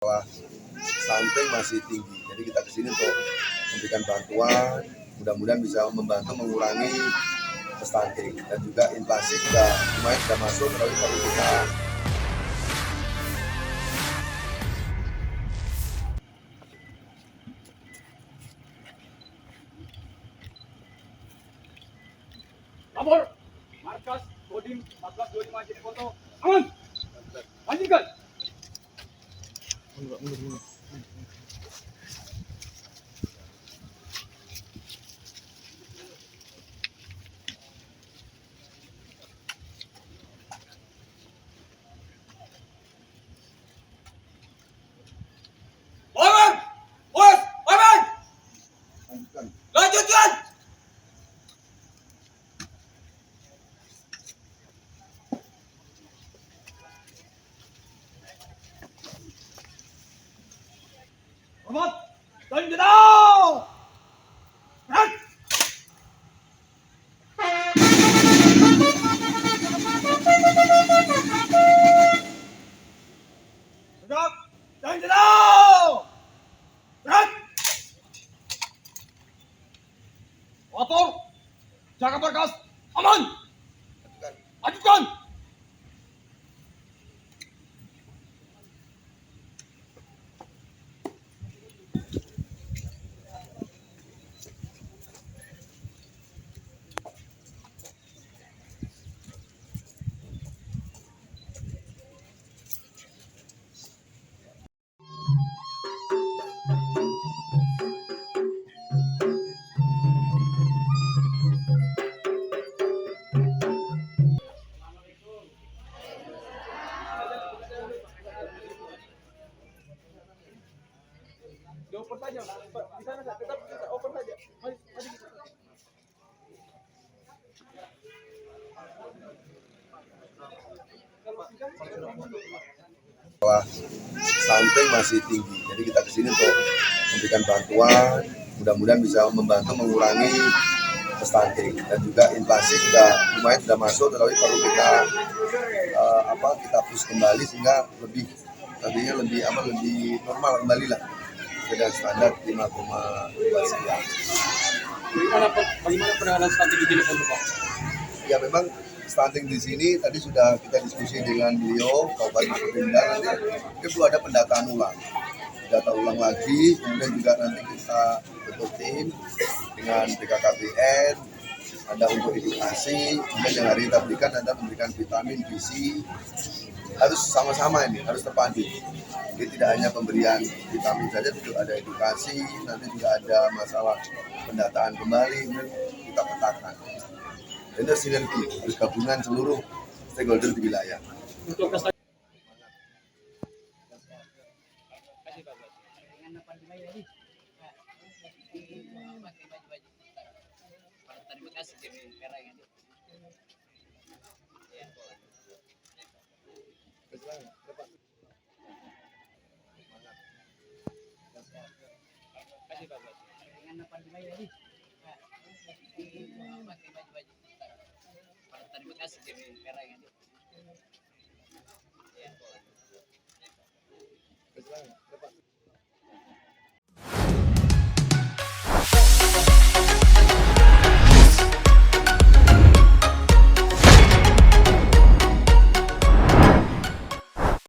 Stunting masih tinggi, jadi kita kesini untuk memberikan bantuan, mudah-mudahan bisa membantu mengurangi stunting dan juga inflasi juga lumayan sudah masuk, tapi perlu kita lapor markas Kodim 1425 Jeneponto aman lanjutkan. Lanjutkan. Hormat dan jenau. Gerak. Gerak dan jenau. Gerak. Motor jaga markas aman. Lanjutkan. Open saja, di sana tetap open saja. stunting masih tinggi, jadi kita kesini untuk memberikan bantuan, mudah-mudahan bisa membantu mengurangi stunting dan juga inflasi juga lumayan sudah masuk, tapi perlu kita kita push kembali sehingga lebih normal kembali lah dengan standar 5,2 sekian. Bagaimana penanganan stunting di Jeneponto, Pak? Ya memang stunting di sini tadi sudah kita diskusi dengan beliau Kabupaten Sumedang, nanti perlu ada pendataan ulang, data ulang lagi, kemudian juga nanti kita bentuk tim dengan BKKBN, ada untuk edukasi, kemudian yang hari kita berikan ada memberikan vitamin, gizi, harus sama-sama ini, harus terpadu. Jadi tidak hanya pemberian vitamin saja, juga ada edukasi, nanti juga ada masalah pendataan kembali, kita petakan. Ini sinergi, harus gabungan seluruh stakeholder di wilayah. Untuk Terima kasih.